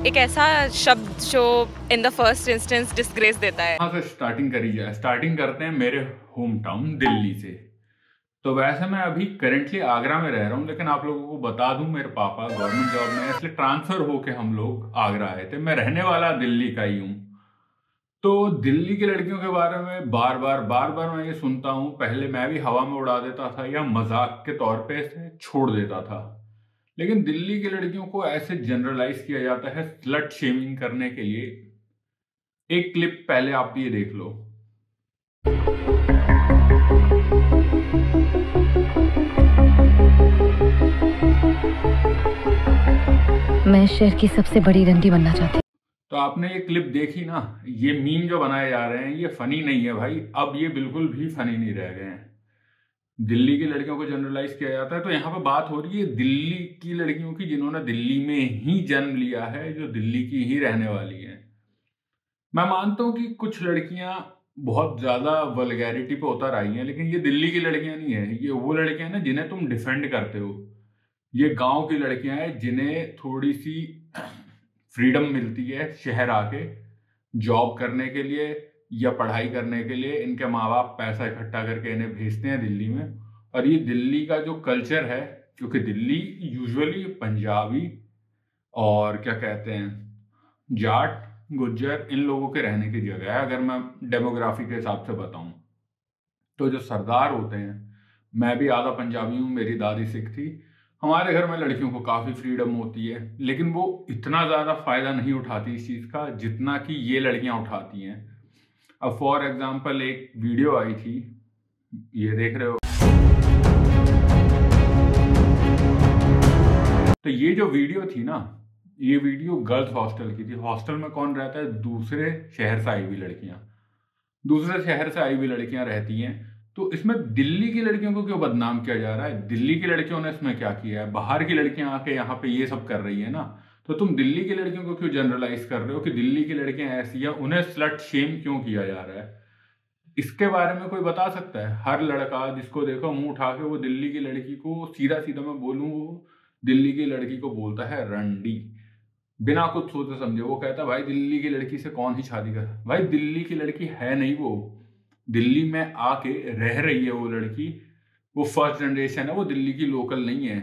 एक ऐसा शब्द जो in the first instance disgrace देता है। हाँ, तो स्टार्टिंग करी जाए। स्टार्टिंग करते हैं मेरे होम टाउन दिल्ली से। तो वैसे मैं अभी करेंटली आगरा में रह रहा हूँ, लेकिन आप लोगों को बता दूं मेरे पापा गवर्नमेंट जॉब में है, इसलिए ट्रांसफर होके हम लोग आगरा आए थे। मैं रहने वाला दिल्ली का ही हूँ। तो दिल्ली की लड़कियों के बारे में बार बार मैं ये सुनता हूँ। पहले मैं भी हवा में उड़ा देता था या मजाक के तौर पे इसे छोड़ देता था, लेकिन दिल्ली की लड़कियों को ऐसे जनरलाइज किया जाता है स्लट शेमिंग करने के लिए। एक क्लिप पहले आप ये देख लो। मैं शहर की सबसे बड़ी रंडी बनना चाहती हूँ। तो आपने ये क्लिप देखी ना। ये मीम जो बनाए जा रहे हैं ये फनी नहीं है भाई, अब ये बिल्कुल भी फनी नहीं रह गए हैं। दिल्ली की लड़कियों को जनरलाइज किया जाता है। तो यहाँ पे बात हो रही है दिल्ली की लड़कियों की जिन्होंने दिल्ली में ही जन्म लिया है, जो दिल्ली की ही रहने वाली हैं। मैं मानता हूँ कि कुछ लड़कियां बहुत ज्यादा वल्गैरिटी पे उतर आई हैं, लेकिन ये दिल्ली की लड़कियां नहीं है। ये वो लड़कियां हैं ना जिन्हें तुम डिफेंड करते हो। ये गांव की लड़कियां हैं जिन्हें थोड़ी सी फ्रीडम मिलती है शहर आके जॉब करने के लिए या पढ़ाई करने के लिए। इनके माँ बाप पैसा इकट्ठा करके इन्हें भेजते हैं दिल्ली में। और ये दिल्ली का जो कल्चर है, क्योंकि दिल्ली यूजुअली पंजाबी और क्या कहते हैं जाट गुज्जर इन लोगों के रहने की जगह है, अगर मैं डेमोग्राफी के हिसाब से बताऊं। तो जो सरदार होते हैं, मैं भी आधा पंजाबी हूँ, मेरी दादी सिख थी। हमारे घर में लड़कियों को काफ़ी फ्रीडम होती है, लेकिन वो इतना ज़्यादा फायदा नहीं उठाती इस चीज़ का जितना कि ये लड़कियां उठाती हैं। अब फॉर एग्जाम्पल एक वीडियो आई थी, ये देख रहे हो। तो ये जो वीडियो थी ना, ये वीडियो गर्ल्स हॉस्टल की थी। हॉस्टल में कौन रहता है? दूसरे शहर से आई हुई लड़कियां। दूसरे शहर से आई हुई लड़कियां रहती हैं। तो इसमें दिल्ली की लड़कियों को क्यों बदनाम किया जा रहा है? दिल्ली की लड़कियों ने इसमें क्या किया है? बाहर की लड़कियां आके यहाँ पे ये सब कर रही है ना, तो तुम दिल्ली की लड़कियों को क्यों जनरलाइज कर रहे हो कि दिल्ली की लड़कियां ऐसी है? उन्हें स्लट शेम क्यों किया जा रहा है? इसके बारे में कोई बता सकता है? हर लड़का जिसको देखो मुंह उठा के वो दिल्ली की लड़की को, सीधा सीधा मैं बोलूं, वो दिल्ली की लड़की को बोलता है रंडी, बिना कुछ सोचे समझे। वो कहता है भाई दिल्ली की लड़की से कौन ही शादी कर। भाई दिल्ली की लड़की है नहीं वो, दिल्ली में आके रह रही है वो लड़की। वो फर्स्ट जनरेशन है, वो दिल्ली की लोकल नहीं है।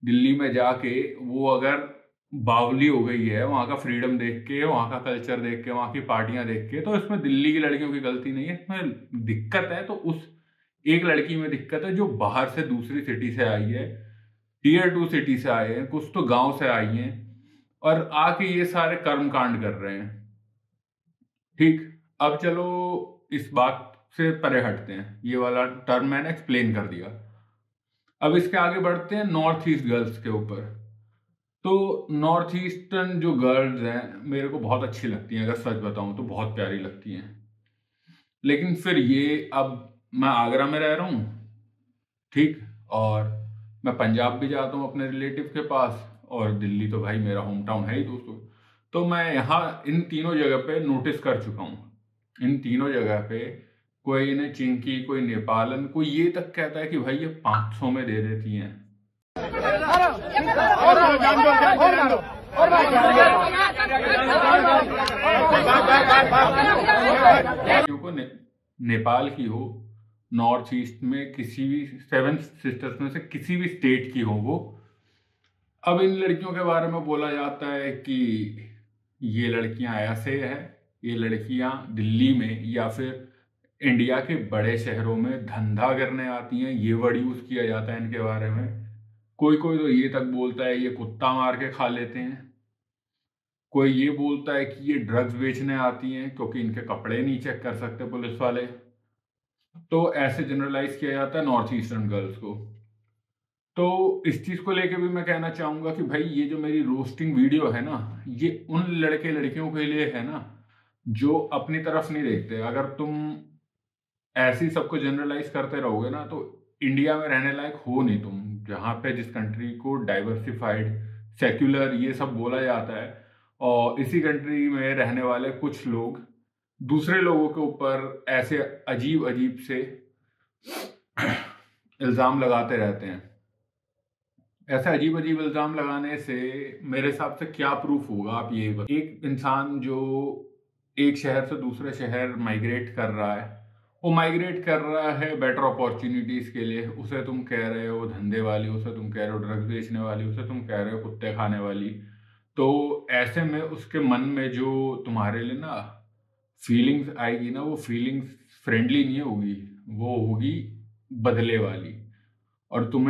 दिल्ली में जाके वो अगर बावली हो गई है वहां का फ्रीडम देख के, वहां का कल्चर देख के, वहां की पार्टियां देख के, तो इसमें दिल्ली की लड़कियों की गलती नहीं है। इसमें दिक्कत है तो उस एक लड़की में दिक्कत है जो बाहर से दूसरी सिटी से आई है, टीयर 2 सिटी से आए हैं, कुछ तो गांव से आई हैं, और आके ये सारे कर्म कांड कर रहे हैं। ठीक, अब चलो इस बात से परे हटते हैं, ये वाला टर्म मैंने एक्सप्लेन कर दिया। अब इसके आगे बढ़ते हैं नॉर्थ ईस्ट गर्ल्स के ऊपर। तो नॉर्थ ईस्टर्न जो गर्ल्स हैं मेरे को बहुत अच्छी लगती हैं, अगर सच बताऊं तो बहुत प्यारी लगती हैं। लेकिन फिर ये, अब मैं आगरा में रह रहा हूँ, ठीक, और मैं पंजाब भी जाता हूँ अपने रिलेटिव के पास, और दिल्ली तो भाई मेरा होम टाउन है ही दोस्तों। तो मैं यहाँ इन तीनों जगह पे नोटिस कर चुका हूँ। इन तीनों जगह पे कोई इन्हें चिंकी, कोई नेपालन, कोई ये तक कहता है कि भाई ये 500 में दे देती हैं। क्योंकि नेपाल की हो, नॉर्थ ईस्ट में किसी भी 7 सिस्टर्स में से किसी भी स्टेट की हो वो। अब इन लड़कियों के बारे में बोला जाता है कि ये लड़कियां ऐसे हैं, ये लड़कियां दिल्ली में या फिर इंडिया के बड़े शहरों में धंधा करने आती हैं। ये वर्ड यूज किया जाता है इनके बारे में। कोई कोई तो ये तक बोलता है ये कुत्ता मार के खा लेते हैं। कोई ये बोलता है कि ये ड्रग्स बेचने आती हैं क्योंकि इनके कपड़े नहीं चेक कर सकते पुलिस वाले। तो ऐसे जनरलाइज किया जाता है नॉर्थ ईस्टर्न गर्ल्स को। तो इस चीज को लेके भी मैं कहना चाहूंगा कि भाई ये जो मेरी रोस्टिंग वीडियो है ना, ये उन लड़के लड़कियों के लिए है ना जो अपनी तरफ नहीं देखते। अगर तुम ऐसी सबको जनरलाइज करते रहोगे ना तो इंडिया में रहने लायक हो नहीं तुम, जहाँ पे जिस कंट्री को डाइवर्सिफाइड सेक्युलर ये सब बोला जाता है, और इसी कंट्री में रहने वाले कुछ लोग दूसरे लोगों के ऊपर ऐसे अजीब अजीब से इल्जाम लगाते रहते हैं। ऐसा अजीब अजीब इल्जाम लगाने से मेरे हिसाब से क्या प्रूफ होगा, आप ये एक इंसान जो एक शहर से दूसरे शहर माइग्रेट कर रहा है, वो माइग्रेट कर रहा है बेटर अपॉर्चुनिटीज के लिए, उसे तुम कह रहे हो धंधे वाली, उसे तुम कह रहे हो ड्रग्स बेचने वाली, उसे तुम कह रहे हो कुत्ते खाने वाली। तो ऐसे में उसके मन में जो तुम्हारे लिए ना फीलिंग्स आएगी ना, वो फीलिंग्स फ्रेंडली नहीं होगी, वो होगी बदले वाली। और तुम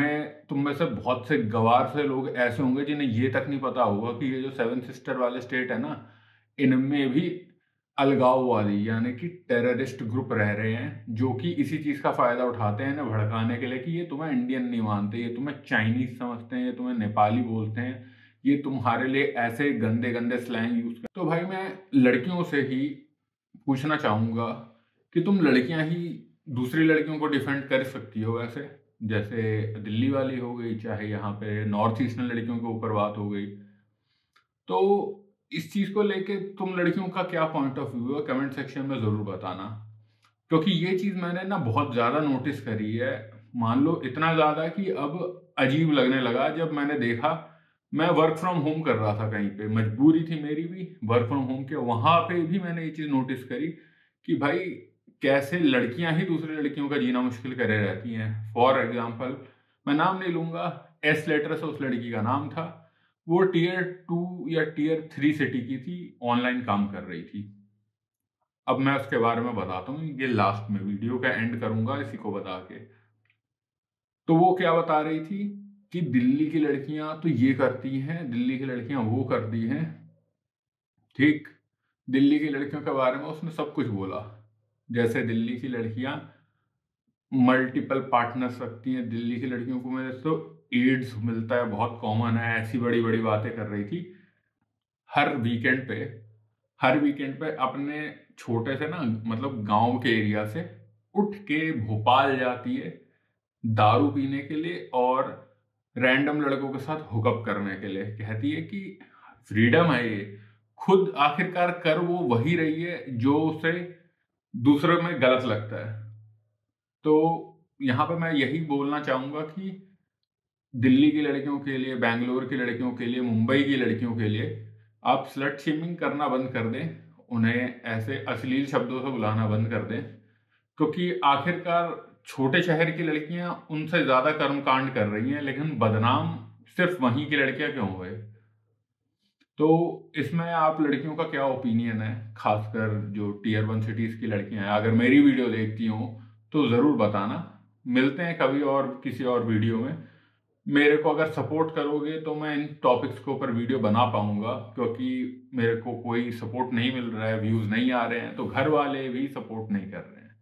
में से बहुत से गवार से लोग ऐसे होंगे जिन्हें ये तक नहीं पता होगा कि ये जो सेवन सिस्टर वाले स्टेट है ना, इनमें भी अलगाववादी यानी कि टेररिस्ट ग्रुप रह रहे हैं, जो कि इसी चीज का फायदा उठाते हैं इन्हें भड़काने के लिए कि ये तुम्हें इंडियन नहीं मानते, ये तुम्हें चाइनीज समझते हैं, ये तुम्हें नेपाली बोलते हैं, ये तुम्हारे लिए ऐसे गंदे गंदे स्लैंग यूज कर। तो भाई मैं लड़कियों से ही पूछना चाहूंगा कि तुम लड़कियां ही दूसरी लड़कियों को डिफेंड कर सकती हो वैसे, जैसे दिल्ली वाली हो गई, चाहे यहाँ पे नॉर्थ ईस्टर्न लड़कियों के ऊपर बात हो गई। तो इस चीज को लेके तुम लड़कियों का क्या पॉइंट ऑफ व्यू है, कमेंट सेक्शन में जरूर बताना, क्योंकि ये चीज मैंने ना बहुत ज्यादा नोटिस करी है। मान लो इतना ज्यादा कि अब अजीब लगने लगा जब मैंने देखा, मैं वर्क फ्रॉम होम कर रहा था कहीं पे, मजबूरी थी मेरी भी वर्क फ्रॉम होम के, वहां पे भी मैंने ये चीज नोटिस करी कि भाई कैसे लड़कियां ही दूसरी लड़कियों का जीना मुश्किल करे रहती हैं। फॉर एग्जाम्पल, मैं नाम नहीं लूंगा, एस लेटर से उस लड़की का नाम था, वो टीयर 2 या टीयर 3 सिटी की थी, ऑनलाइन काम कर रही थी। अब मैं उसके बारे में बताता हूँ, ये लास्ट में वीडियो का एंड करूंगा इसी को बता के। तो वो क्या बता रही थी कि दिल्ली की लड़कियां तो ये करती हैं, दिल्ली की लड़कियां वो करती हैं। ठीक, दिल्ली की लड़कियों के बारे में उसने सब कुछ बोला, जैसे दिल्ली की लड़कियां मल्टीपल पार्टनर्स रखती हैं, दिल्ली की लड़कियों को मेरे तो एड्स मिलता है, बहुत कॉमन है, ऐसी बड़ी बड़ी बातें कर रही थी। हर वीकेंड पे हर वीकेंड पे अपने छोटे से ना मतलब गांव के एरिया से उठ के भोपाल जाती है दारू पीने के लिए और रैंडम लड़कों के साथ हुकअप करने के लिए। कहती है कि फ्रीडम है ये, खुद आखिरकार कर वो वही रही है जो उसे दूसरों में गलत लगता है। तो यहाँ पे मैं यही बोलना चाहूंगा कि दिल्ली की लड़कियों के लिए, बैंगलोर की लड़कियों के लिए, मुंबई की लड़कियों के लिए आप स्लट शेमिंग करना बंद कर दें, उन्हें ऐसे अश्लील शब्दों से बुलाना बंद कर दें, क्योंकि आखिरकार छोटे शहर की लड़कियां उनसे ज्यादा कर्मकांड कर रही हैं, लेकिन बदनाम सिर्फ वहीं की लड़कियां क्यों हुए। तो इसमें आप लड़कियों का क्या ओपिनियन है, खासकर जो टीयर 1 सिटीज की लड़कियां हैं, अगर मेरी वीडियो देखती हो तो जरूर बताना। मिलते हैं कभी और किसी और वीडियो में। मेरे को अगर सपोर्ट करोगे तो मैं इन टॉपिक्स के ऊपर वीडियो बना पाऊंगा, क्योंकि मेरे को कोई सपोर्ट नहीं मिल रहा है, व्यूज नहीं आ रहे हैं, तो घर वाले भी सपोर्ट नहीं कर रहे हैं।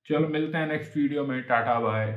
चलो मिलते हैं नेक्स्ट वीडियो में, टाटा बाय।